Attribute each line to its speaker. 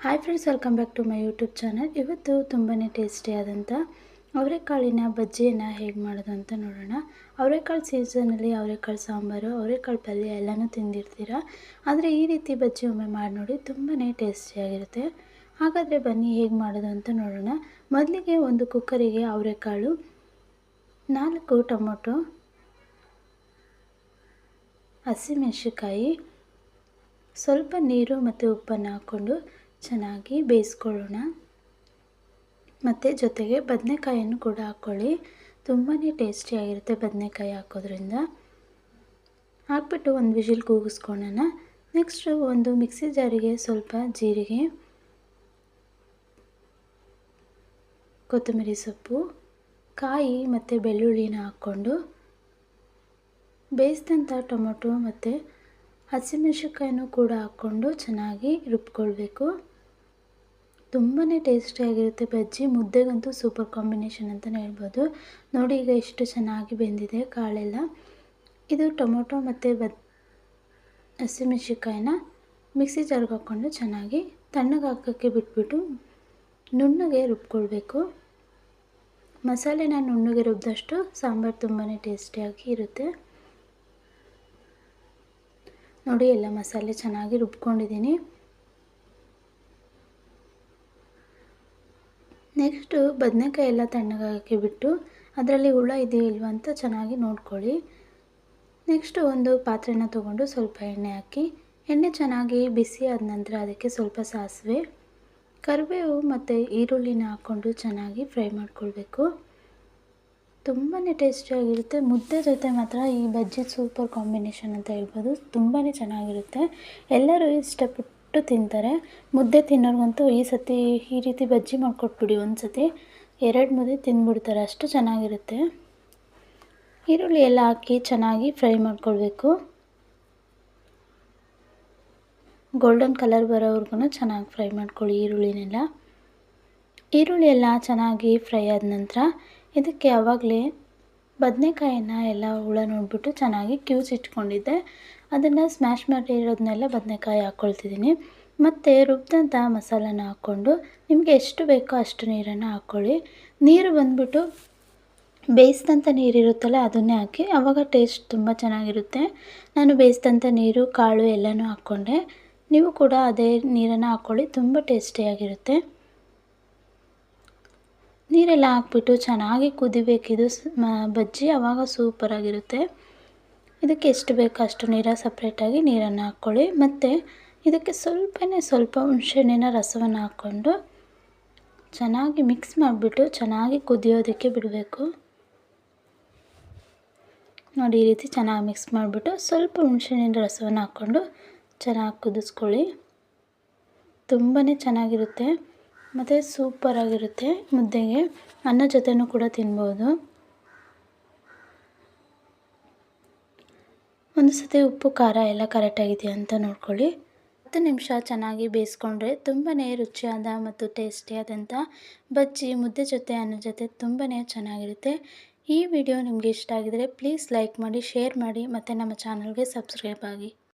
Speaker 1: Hi friends, welcome back to my YouTube channel. ಇವತ್ತು ತುಂಬಾ ಟೇಸ್ಟಿಯಾದಂಥ ಅವರೆಕಾಳಿನ ಬಜ್ಜಿಯನ್ನು ಹೇಗೆ ಮಾಡೋದು ಅಂತ ನೋಡೋಣ. ಅವರೆಕಾಳು ಸೀಸನಲ್ಲಿ ಅವರೆಕಾಳು ಸಾಂಬಾರು, ಅವರೆಕಾಳು ಪಲ್ಯ ಎಲ್ಲನೂ ತಿಂದಿರ್ತೀರ. ಆದರೆ ಈ ರೀತಿ ಬಜ್ಜಿ ಒಮ್ಮೆ ಮಾಡಿ ನೋಡಿ, ತುಂಬಾ ಟೇಸ್ಟಿಯಾಗಿರುತ್ತೆ. ಹಾಗಾದರೆ ಬನ್ನಿ ಹೇಗೆ ಮಾಡೋದು ಅಂತ ನೋಡೋಣ. ಮೊದಲಿಗೆ ಒಂದು ಕುಕ್ಕರಿಗೆ ಅವರೆಕಾಳು, 4 ಟೊಮೊಟೊ, ಹಸಿಮೆಣಸಿಕಾಯಿ, ಸ್ವಲ್ಪ ನೀರು ಮತ್ತು ಉಪ್ಪನ್ನು ಹಾಕ್ಕೊಂಡು ಚೆನ್ನಾಗಿ ಬೇಯಿಸ್ಕೊಳ್ಳೋಣ. ಮತ್ತು ಜೊತೆಗೆ ಬದನೆಕಾಯನ್ನು ಕೂಡ ಹಾಕ್ಕೊಳ್ಳಿ. ತುಂಬಾ ಟೇಸ್ಟಿಯಾಗಿರುತ್ತೆ ಬದನೆಕಾಯಿ ಹಾಕೋದ್ರಿಂದ. ಹಾಕ್ಬಿಟ್ಟು ಒಂದು ವಿಜಿಲ್ ಕೂಗಿಸ್ಕೊಳ್ಳೋಣ. ನೆಕ್ಸ್ಟು ಒಂದು ಮಿಕ್ಸಿ ಜಾರಿಗೆ ಸ್ವಲ್ಪ ಜೀರಿಗೆ, ಕೊತ್ತಂಬರಿ ಸೊಪ್ಪು, ಕಾಯಿ ಮತ್ತು ಬೆಳ್ಳುಳ್ಳಿನ ಹಾಕ್ಕೊಂಡು ಬೇಯಿಸಿದಂಥ ಟೊಮೊಟೊ ಮತ್ತು ಹಸಿಮೆಣಸಿನ್ಕಾಯಿನೂ ಕೂಡ ಹಾಕ್ಕೊಂಡು ಚೆನ್ನಾಗಿ ರುಬ್ಕೊಳ್ಬೇಕು. ತುಂಬಾ ಟೇಸ್ಟಿಯಾಗಿರುತ್ತೆ ಬಜ್ಜಿ. ಮುದ್ದೆಗಂತೂ ಸೂಪರ್ ಕಾಂಬಿನೇಷನ್ ಅಂತಲೇ ಹೇಳ್ಬೋದು. ನೋಡಿ ಈಗ ಎಷ್ಟು ಚೆನ್ನಾಗಿ ಬೆಂದಿದೆ ಕಾಳೆಲ್ಲ. ಇದು ಟೊಮೊಟೊ ಮತ್ತು ಹಸಿಮೆಣಸಿನ್ಕಾಯಿನ ಮಿಕ್ಸಿ ಜಾರ್ಗೆ ಹಾಕ್ಕೊಂಡು ಚೆನ್ನಾಗಿ ತಣ್ಣಗೆ ಹಾಕೋಕ್ಕೆ ಬಿಟ್ಬಿಟ್ಟು ನುಣ್ಣಗೆ ರುಬ್ಕೊಳ್ಬೇಕು. ಮಸಾಲೆನ ನುಣ್ಣಗೆ ರುಬ್ಬಿದಷ್ಟು ಸಾಂಬಾರು ತುಂಬಾ ಟೇಸ್ಟಿಯಾಗಿ ಇರುತ್ತೆ. ನೋಡಿ ಎಲ್ಲ ಮಸಾಲೆ ಚೆನ್ನಾಗಿ ರುಬ್ಕೊಂಡಿದ್ದೀನಿ. ನೆಕ್ಸ್ಟು ಬದನೆಕಾಯಿ ಎಲ್ಲ ತಣ್ಣಗಾಗೋಕ್ಕೆ ಬಿಟ್ಟು ಅದರಲ್ಲಿ ಹುಳ ಇದೆಯೋ ಇಲ್ವ ಅಂತ ಚೆನ್ನಾಗಿ ನೋಡ್ಕೊಳ್ಳಿ. ನೆಕ್ಸ್ಟು ಒಂದು ಪಾತ್ರೆನ ತೊಗೊಂಡು ಸ್ವಲ್ಪ ಎಣ್ಣೆ ಹಾಕಿ, ಎಣ್ಣೆ ಚೆನ್ನಾಗಿ ಬಿಸಿ ಆದ ನಂತರ ಅದಕ್ಕೆ ಸ್ವಲ್ಪ ಸಾಸಿವೆ, ಕರಿಬೇವು ಮತ್ತು ಈರುಳ್ಳಿನ ಹಾಕ್ಕೊಂಡು ಚೆನ್ನಾಗಿ ಫ್ರೈ ಮಾಡ್ಕೊಳ್ಬೇಕು. ತುಂಬಾ ಟೇಸ್ಟಿಯಾಗಿರುತ್ತೆ. ಮುದ್ದೆ ಜೊತೆ ಮಾತ್ರ ಈ ಬಜ್ಜಿ ಸೂಪರ್ ಕಾಂಬಿನೇಷನ್ ಅಂತ ಹೇಳ್ಬೋದು. ತುಂಬಾ ಚೆನ್ನಾಗಿರುತ್ತೆ. ಎಲ್ಲರೂ ಇಷ್ಟಪಟ್ಟು ತಿಂತಾರೆ. ಮುದ್ದೆ ತಿನ್ನೋರ್ಗಂತೂ ಈ ಸತಿ ಈ ರೀತಿ ಬಜ್ಜಿ ಮಾಡಿಕೊಟ್ಬಿಡಿ. ಒಂದು ಸತಿ 2 ಮುದ್ದೆ ತಿಂದ್ಬಿಡ್ತಾರೆ, ಅಷ್ಟು ಚೆನ್ನಾಗಿರುತ್ತೆ. ಈರುಳ್ಳಿ ಎಲ್ಲ ಹಾಕಿ ಚೆನ್ನಾಗಿ ಫ್ರೈ ಮಾಡ್ಕೊಳ್ಬೇಕು. ಗೋಲ್ಡನ್ ಕಲರ್ ಬರೋವರೆಗೂ ಚೆನ್ನಾಗಿ ಫ್ರೈ ಮಾಡ್ಕೊಳ್ಳಿ ಈರುಳ್ಳಿನೆಲ್ಲ. ಈರುಳ್ಳಿ ಎಲ್ಲ ಚೆನ್ನಾಗಿ ಫ್ರೈ ಆದ ನಂತರ ಇದಕ್ಕೆ ಆವಾಗಲೇ ಬದನೆಕಾಯಿನ ಎಲ್ಲ ಹುಳ ನೋಡಿಬಿಟ್ಟು ಚೆನ್ನಾಗಿ ಇಟ್ಕೊಂಡಿದ್ದೆ, ಅದನ್ನು ಸ್ಮ್ಯಾಶ್ ಮಾಡಿರೋದನ್ನೆಲ್ಲ ಬದನೆಕಾಯಿ ಹಾಕ್ಕೊಳ್ತಿದ್ದೀನಿ. ಮತ್ತು ರುಬ್ಬಿದಂಥ ಮಸಾಲನ ಹಾಕ್ಕೊಂಡು ನಿಮಗೆ ಎಷ್ಟು ಬೇಕೋ ಅಷ್ಟು ನೀರನ್ನು ಹಾಕ್ಕೊಳ್ಳಿ. ನೀರು ಬಂದುಬಿಟ್ಟು ಬೇಯಿಸಿದಂಥ ನೀರಿರುತ್ತಲ್ಲ ಅದನ್ನೇ ಹಾಕಿ, ಆವಾಗ ಟೇಸ್ಟ್ ತುಂಬ ಚೆನ್ನಾಗಿರುತ್ತೆ. ನಾನು ಬೇಯಿಸಿದಂಥ ನೀರು, ಕಾಳು ಎಲ್ಲನೂ ಹಾಕ್ಕೊಂಡೆ. ನೀವು ಕೂಡ ಅದೇ ನೀರನ್ನು ಹಾಕ್ಕೊಳ್ಳಿ, ತುಂಬ ಟೇಸ್ಟಿಯಾಗಿರುತ್ತೆ. ನೀರೆಲ್ಲ ಹಾಕ್ಬಿಟ್ಟು ಚೆನ್ನಾಗಿ ಕುದಿಬೇಕಿದು ಬಜ್ಜಿ, ಆವಾಗ ಸೂಪರಾಗಿರುತ್ತೆ. ಇದಕ್ಕೆ ಎಷ್ಟು ಬೇಕೋ ಅಷ್ಟು ಸಪ್ರೇಟಾಗಿ ನೀರನ್ನು ಹಾಕ್ಕೊಳ್ಳಿ. ಮತ್ತು ಇದಕ್ಕೆ ಸ್ವಲ್ಪ ಹುಣಸೆಹಣ್ಣಿನ ರಸವನ್ನು ಹಾಕ್ಕೊಂಡು ಚೆನ್ನಾಗಿ ಮಿಕ್ಸ್ ಮಾಡಿಬಿಟ್ಟು ಚೆನ್ನಾಗಿ ಕುದಿಯೋದಕ್ಕೆ ಬಿಡಬೇಕು. ನೋಡಿ ಈ ರೀತಿ ಚೆನ್ನಾಗಿ ಮಿಕ್ಸ್ ಮಾಡಿಬಿಟ್ಟು ಸ್ವಲ್ಪ ಹುಣಸೆಹಣ್ಣಿನ ರಸವನ್ನು ಹಾಕ್ಕೊಂಡು ಚೆನ್ನಾಗಿ ಕುದಿಸ್ಕೊಳ್ಳಿ. ತುಂಬಾ ಚೆನ್ನಾಗಿರುತ್ತೆ ಮತ್ತು ಸೂಪರಾಗಿರುತ್ತೆ. ಮುದ್ದೆಗೆ ಅನ್ನ ಜೊತೆನೂ ಕೂಡ ತಿನ್ಬೋದು. ಒಂದು ಸತಿ ಉಪ್ಪು ಖಾರ ಎಲ್ಲ ಕರೆಕ್ಟಾಗಿದೆಯಾ ಅಂತ ನೋಡ್ಕೊಳ್ಳಿ. 10 ನಿಮಿಷ ಚೆನ್ನಾಗಿ ಬೇಯಿಸ್ಕೊಂಡ್ರೆ ತುಂಬಾ ರುಚಿಯಾದ ಮತ್ತು ಟೇಸ್ಟಿಯಾದಂಥ ಬಜ್ಜಿ ಮುದ್ದೆ ಜೊತೆ ಅನ್ನ ಜೊತೆ ತುಂಬಾ ಚೆನ್ನಾಗಿರುತ್ತೆ. ಈ ವಿಡಿಯೋ ನಿಮಗೆ ಇಷ್ಟ ಆಗಿದರೆ ಪ್ಲೀಸ್ ಲೈಕ್ ಮಾಡಿ, ಶೇರ್ ಮಾಡಿ ಮತ್ತು ನಮ್ಮ ಚಾನಲ್ಗೆ ಸಬ್ಸ್ಕ್ರೈಬ್ ಆಗಿ.